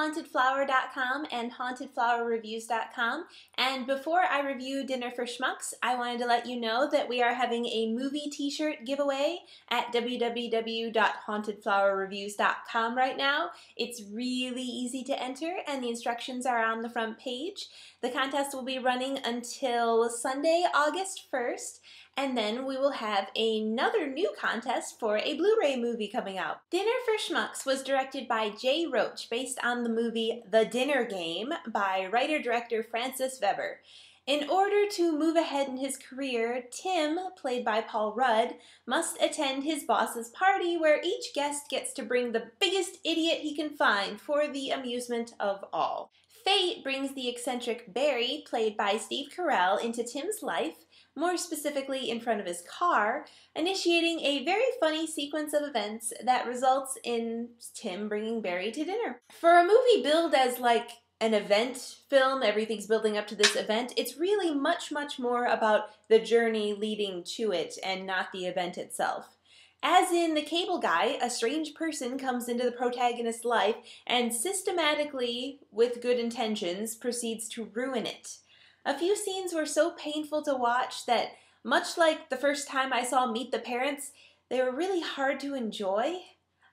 hauntedflower.com and hauntedflowerreviews.com. And before I review Dinner for Schmucks, I wanted to let you know that we are having a movie t-shirt giveaway at www.hauntedflowerreviews.com right now. It's really easy to enter and the instructions are on the front page. The contest will be running until Sunday, August 1st. And then we will have another new contest for a Blu-ray movie coming out. Dinner for Schmucks was directed by Jay Roach based on the movie The Dinner Game by writer-director Francis Weber. In order to move ahead in his career, Tim, played by Paul Rudd, must attend his boss's party where each guest gets to bring the biggest idiot he can find for the amusement of all. Fate brings the eccentric Barry, played by Steve Carell, into Tim's life, more specifically in front of his car, initiating a very funny sequence of events that results in Tim bringing Barry to dinner. For a movie billed as like an event film, everything's building up to this event, it's really much more about the journey leading to it and not the event itself. As in The Cable Guy, a strange person comes into the protagonist's life and systematically, with good intentions, proceeds to ruin it. A few scenes were so painful to watch that, much like the first time I saw Meet the Parents, they were really hard to enjoy.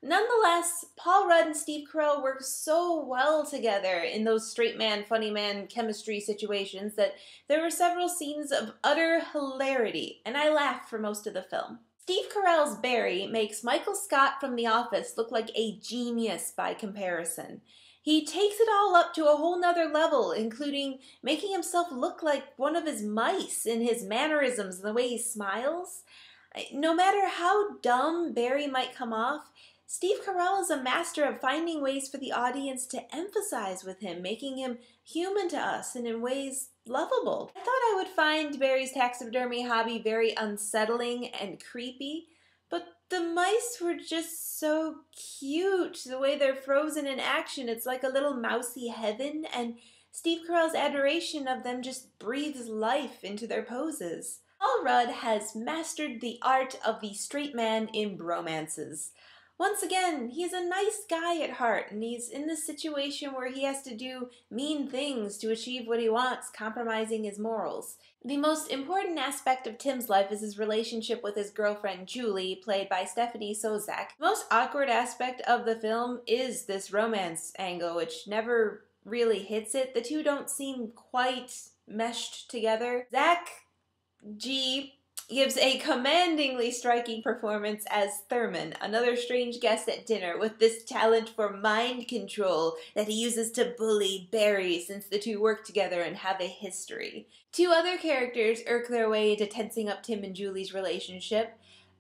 Nonetheless, Paul Rudd and Steve Carell work so well together in those straight man, funny man chemistry situations that there were several scenes of utter hilarity, and I laughed for most of the film. Steve Carell's Barry makes Michael Scott from The Office look like a genius by comparison. He takes it all up to a whole nother level, including making himself look like one of his mice in his mannerisms and the way he smiles. No matter how dumb Barry might come off, Steve Carell is a master of finding ways for the audience to empathize with him, making him human to us and in ways lovable. I thought I would find Barry's taxidermy hobby very unsettling and creepy, but the mice were just so cute. The way they're frozen in action, it's like a little mousy heaven, and Steve Carell's adoration of them just breathes life into their poses. Paul Rudd has mastered the art of the straight man in bromances. Once again, he's a nice guy at heart, and he's in this situation where he has to do mean things to achieve what he wants, compromising his morals. The most important aspect of Tim's life is his relationship with his girlfriend Julie, played by Stephanie Sozak. The most awkward aspect of the film is this romance angle, which never really hits it. The two don't seem quite meshed together. Zach G gives a commandingly striking performance as Thurman, another strange guest at dinner with this talent for mind control that he uses to bully Barry since the two work together and have a history. Two other characters irk their way into tensing up Tim and Julie's relationship.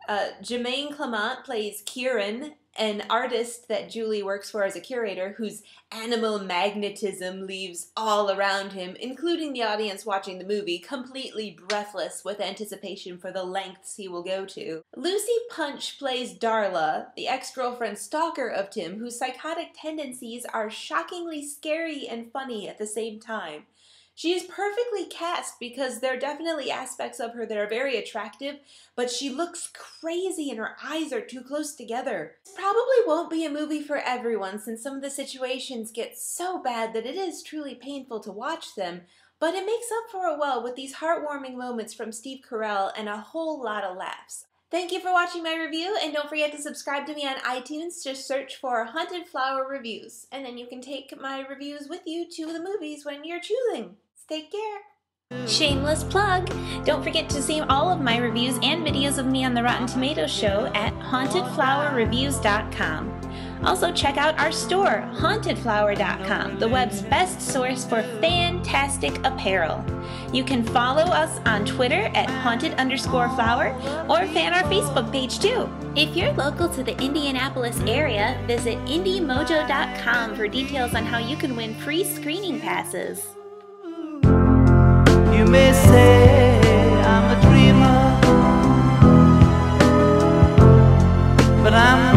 Jermaine Clement plays Kieran, an artist that Julie works for as a curator whose animal magnetism leaves all around him, including the audience watching the movie, completely breathless with anticipation for the lengths he will go to. Lucy Punch plays Darla, the ex-girlfriend stalker of Tim, whose psychotic tendencies are shockingly scary and funny at the same time. She is perfectly cast because there are definitely aspects of her that are very attractive, but she looks crazy and her eyes are too close together. This probably won't be a movie for everyone since some of the situations get so bad that it is truly painful to watch them, but it makes up for it well with these heartwarming moments from Steve Carell and a whole lot of laughs. Thank you for watching my review, and don't forget to subscribe to me on iTunes. Just search for Haunted Flower Reviews, and then you can take my reviews with you to the movies when you're choosing. Take care. Shameless plug! Don't forget to see all of my reviews and videos of me on the Rotten Tomatoes show at hauntedflowerreviews.com. Also check out our store, hauntedflower.com, the web's best source for fantastic apparel. You can follow us on Twitter at haunted_flower or fan our Facebook page too. If you're local to the Indianapolis area, visit indiemojo.com for details on how you can win free screening passes. You may say I'm a dreamer, but I'm